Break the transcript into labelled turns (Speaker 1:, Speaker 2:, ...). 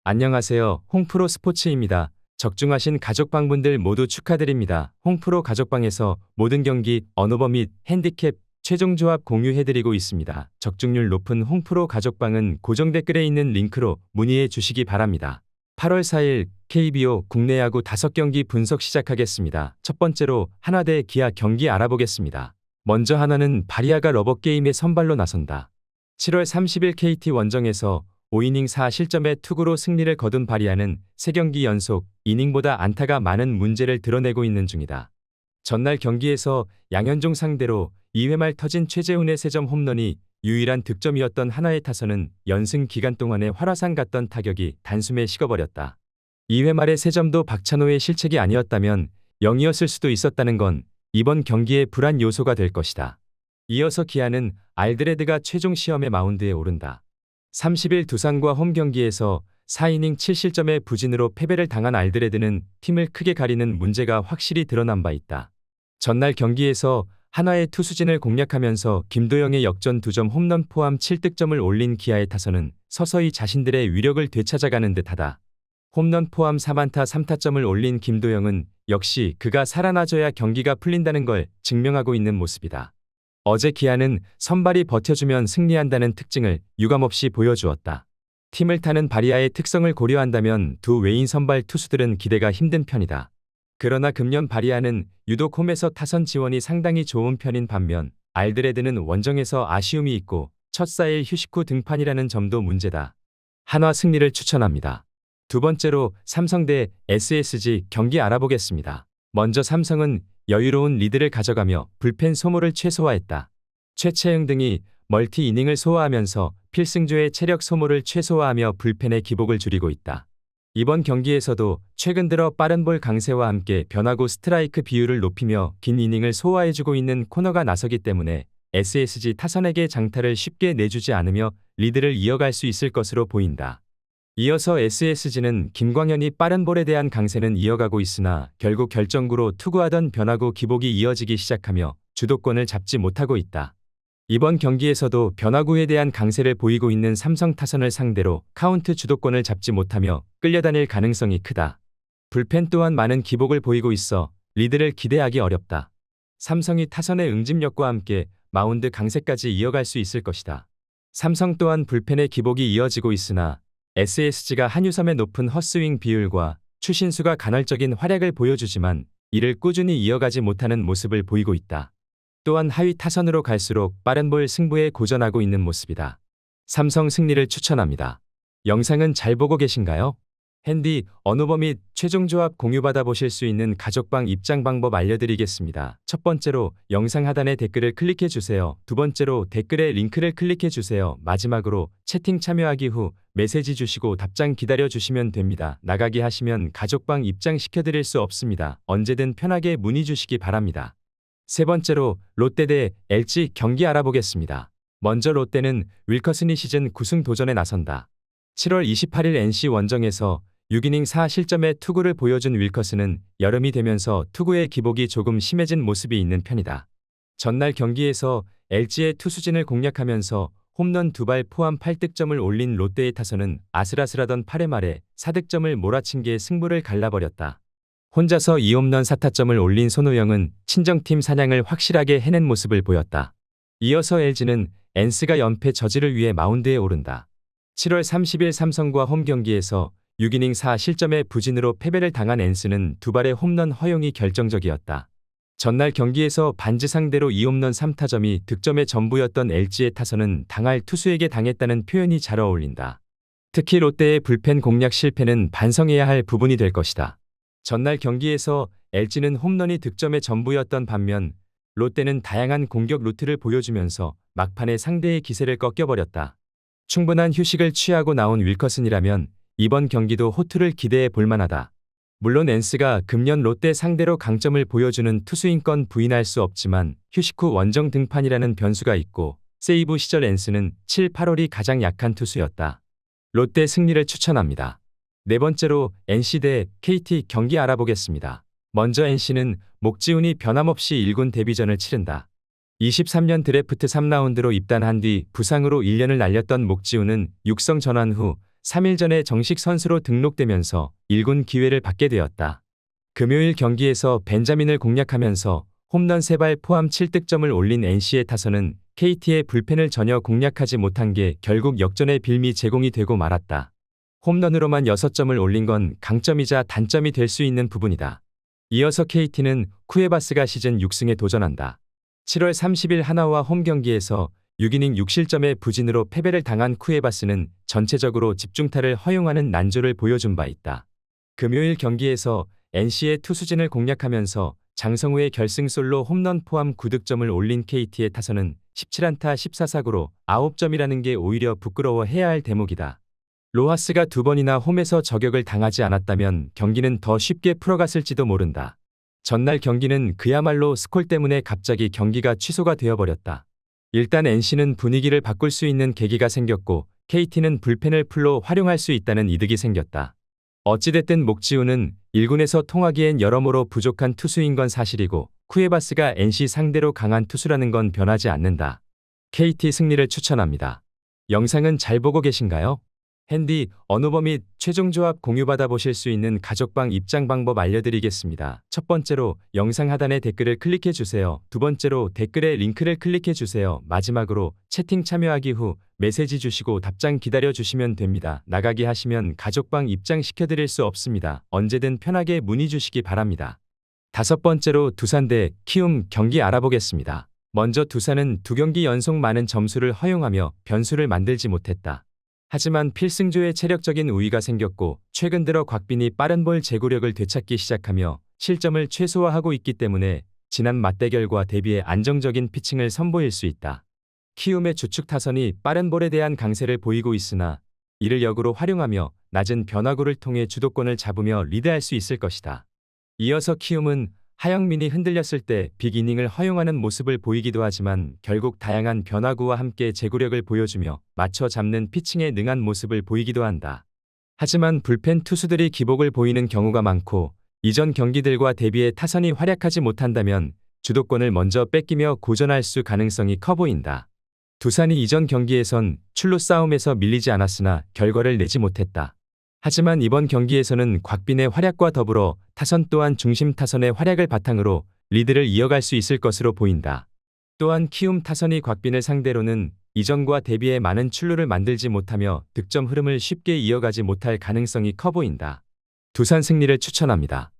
Speaker 1: 안녕하세요. 홍프로 스포츠입니다. 적중하신 가족방분들 모두 축하드립니다. 홍프로 가족방에서 모든 경기, 언오버 및 핸디캡, 최종 조합 공유해드리고 있습니다. 적중률 높은 홍프로 가족방은 고정 댓글에 있는 링크로 문의해 주시기 바랍니다. 8월 4일 KBO 국내 야구 5경기 분석 시작하겠습니다. 첫 번째로 한화 대 기아 경기 알아보겠습니다. 먼저 한화는 바리아가 러버게임에 선발로 나선다. 7월 30일 KT 원정에서 5이닝 4실점의 투구로 승리를 거둔 바리아는 3경기 연속 이닝보다 안타가 많은 문제를 드러내고 있는 중이다. 전날 경기에서 양현종 상대로 2회 말 터진 최재훈의 3점 홈런이 유일한 득점이었던 한화의 타선은 연승 기간 동안에 활화산 같던 타격이 단숨에 식어버렸다. 2회 말의 3점도 박찬호의 실책이 아니었다면 0이었을 수도 있었다는 건 이번 경기의 불안 요소가 될 것이다. 이어서 기아는 알드레드가 최종 시험의 마운드에 오른다. 30일 두산과 홈 경기에서 4이닝 7실점의 부진으로 패배를 당한 알드레드는 팀을 크게 가리는 문제가 확실히 드러난 바 있다. 전날 경기에서 한화의 투수진을 공략하면서 김도영의 역전 2점 홈런 포함 7득점을 올린 기아의 타선은 서서히 자신들의 위력을 되찾아가는 듯하다. 홈런 포함 4안타 3타점을 올린 김도영은 역시 그가 살아나줘야 경기가 풀린다는 걸 증명하고 있는 모습이다. 어제 기아는 선발이 버텨주면 승리한다는 특징을 유감없이 보여주었다. 팀을 타는 바리아의 특성을 고려한다면 두 외인 선발 투수들은 기대가 힘든 편이다. 그러나 금년 바리아는 유독 홈에서 타선 지원이 상당히 좋은 편인 반면 알드레드는 원정에서 아쉬움이 있고 첫 4일 휴식 후 등판이라는 점도 문제다. 한화 승리를 추천합니다. 두 번째로 삼성 대 SSG 경기 알아보겠습니다. 먼저 삼성은 여유로운 리드를 가져가며 불펜 소모를 최소화했다. 최채응 등이 멀티 이닝을 소화하면서 필승조의 체력 소모를 최소화하며 불펜의 기복을 줄이고 있다. 이번 경기에서도 최근 들어 빠른 볼 강세와 함께 변화구 스트라이크 비율을 높이며 긴 이닝을 소화해주고 있는 코너가 나서기 때문에 SSG 타선에게 장타를 쉽게 내주지 않으며 리드를 이어갈 수 있을 것으로 보인다. 이어서 SSG는 김광현이 빠른 볼에 대한 강세는 이어가고 있으나 결국 결정구로 투구하던 변화구 기복이 이어지기 시작하며 주도권을 잡지 못하고 있다. 이번 경기에서도 변화구에 대한 강세를 보이고 있는 삼성 타선을 상대로 카운트 주도권을 잡지 못하며 끌려다닐 가능성이 크다. 불펜 또한 많은 기복을 보이고 있어 리드를 기대하기 어렵다. 삼성이 타선의 응집력과 함께 마운드 강세까지 이어갈 수 있을 것이다. 삼성 또한 불펜의 기복이 이어지고 있으나 SSG가 한유섬의 높은 헛스윙 비율과 추신수가 간헐적인 활약을 보여주지만 이를 꾸준히 이어가지 못하는 모습을 보이고 있다. 또한 하위 타선으로 갈수록 빠른 볼 승부에 고전하고 있는 모습이다. 삼성 승리를 추천합니다. 영상은 잘 보고 계신가요? 핸디, 언오버 및 최종 조합 공유받아 보실 수 있는 가족방 입장 방법 알려드리겠습니다. 첫 번째로 영상 하단에 댓글을 클릭해 주세요. 두 번째로 댓글에 링크를 클릭해 주세요. 마지막으로 채팅 참여하기 후 메시지 주시고 답장 기다려 주시면 됩니다. 나가기 하시면 가족방 입장 시켜드릴 수 없습니다. 언제든 편하게 문의 주시기 바랍니다. 세 번째로 롯데 대 LG 경기 알아보겠습니다. 먼저 롯데는 윌커슨이 시즌 9승 도전에 나선다. 7월 28일 NC 원정에서 6이닝 4실점의 투구를 보여준 윌커슨은 여름이 되면서 투구의 기복이 조금 심해진 모습이 있는 편이다. 전날 경기에서 LG의 투수진을 공략하면서 홈런 2발 포함 8득점을 올린 롯데의 타선은 아슬아슬하던 8회 말에 4득점을 몰아친 게 승부를 갈라버렸다. 혼자서 2홈런 4타점을 올린 손호영은 친정팀 사냥을 확실하게 해낸 모습을 보였다. 이어서 LG는 엔스가 연패 저지를 위해 마운드에 오른다. 7월 30일 삼성과 홈 경기에서 6이닝 4실점의 부진으로 패배를 당한 엔스는 2발의 홈런 허용이 결정적이었다. 전날 경기에서 반지 상대로 2홈런 3타점이 득점의 전부였던 LG의 타선은 당할 투수에게 당했다는 표현이 잘 어울린다. 특히 롯데의 불펜 공략 실패는 반성해야 할 부분이 될 것이다. 전날 경기에서 LG는 홈런이 득점의 전부였던 반면 롯데는 다양한 공격 루트를 보여주면서 막판에 상대의 기세를 꺾여버렸다. 충분한 휴식을 취하고 나온 윌커슨이라면 이번 경기도 호투를 기대해 볼만하다. 물론 엔스가 금년 롯데 상대로 강점을 보여주는 투수인 건 부인할 수 없지만 휴식 후 원정 등판이라는 변수가 있고 세이브 시절 엔스는 7, 8월이 가장 약한 투수였다. 롯데 승리를 추천합니다. 네 번째로 NC 대 KT 경기 알아보겠습니다. 먼저 NC는 목지훈이 변함없이 1군 데뷔전을 치른다. 23년 드래프트 3라운드로 입단한 뒤 부상으로 1년을 날렸던 목지훈은 육성 전환 후 3일 전에 정식 선수로 등록되면서 1군 기회를 받게 되었다. 금요일 경기에서 벤자민을 공략하면서 홈런 3발 포함 7득점을 올린 NC의 타선은 KT의 불펜을 전혀 공략하지 못한 게 결국 역전의 빌미 제공이 되고 말았다. 홈런으로만 6점을 올린 건 강점이자 단점이 될 수 있는 부분이다. 이어서 KT는 쿠에바스가 시즌 6승에 도전한다. 7월 30일 하나와 홈 경기에서 6이닝 6실점의 부진으로 패배를 당한 쿠에바스는 전체적으로 집중타를 허용하는 난조를 보여준 바 있다. 금요일 경기에서 NC의 투수진을 공략하면서 장성우의 결승 솔로 홈런 포함 9득점을 올린 KT의 타선은 17안타 14사구로 9점이라는 게 오히려 부끄러워해야 할 대목이다. 로하스가 2번이나 홈에서 저격을 당하지 않았다면 경기는 더 쉽게 풀어갔을지도 모른다. 전날 경기는 그야말로 스콜 때문에 갑자기 경기가 취소가 되어버렸다. 일단 NC는 분위기를 바꿀 수 있는 계기가 생겼고 KT는 불펜을 풀로 활용할 수 있다는 이득이 생겼다. 어찌됐든 목지훈은 1군에서 통하기엔 여러모로 부족한 투수인 건 사실이고 쿠에바스가 NC 상대로 강한 투수라는 건 변하지 않는다. KT 승리를 추천합니다. 영상은 잘 보고 계신가요? 핸디, 언어버 및 최종 조합 공유받아 보실 수 있는 가족방 입장 방법 알려드리겠습니다. 첫 번째로 영상 하단에 댓글을 클릭해 주세요. 두 번째로 댓글에 링크를 클릭해 주세요. 마지막으로 채팅 참여하기 후 메시지 주시고 답장 기다려 주시면 됩니다. 나가기 하시면 가족방 입장 시켜드릴 수 없습니다. 언제든 편하게 문의 주시기 바랍니다. 다섯 번째로 두산 대 키움 경기 알아보겠습니다. 먼저 두산은 2경기 연속 많은 점수를 허용하며 변수를 만들지 못했다. 하지만 필승조의 체력적인 우위가 생겼고 최근 들어 곽빈이 빠른 볼 제구력을 되찾기 시작하며 실점을 최소화하고 있기 때문에 지난 맞대결과 대비해 안정적인 피칭을 선보일 수 있다. 키움의 주축 타선이 빠른 볼에 대한 강세를 보이고 있으나 이를 역으로 활용하며 낮은 변화구를 통해 주도권을 잡으며 리드할 수 있을 것이다. 이어서 키움은 하영민이 흔들렸을 때 빅이닝을 허용하는 모습을 보이기도 하지만 결국 다양한 변화구와 함께 제구력을 보여주며 맞춰 잡는 피칭에 능한 모습을 보이기도 한다. 하지만 불펜 투수들이 기복을 보이는 경우가 많고 이전 경기들과 대비해 타선이 활약하지 못한다면 주도권을 먼저 뺏기며 고전할 수 가능성이 커 보인다. 두산이 이전 경기에선 출루 싸움에서 밀리지 않았으나 결과를 내지 못했다. 하지만 이번 경기에서는 곽빈의 활약과 더불어 타선 또한 중심 타선의 활약을 바탕으로 리드를 이어갈 수 있을 것으로 보인다. 또한 키움 타선이 곽빈을 상대로는 이전과 대비해 많은 출루를 만들지 못하며 득점 흐름을 쉽게 이어가지 못할 가능성이 커 보인다. 두산 승리를 추천합니다.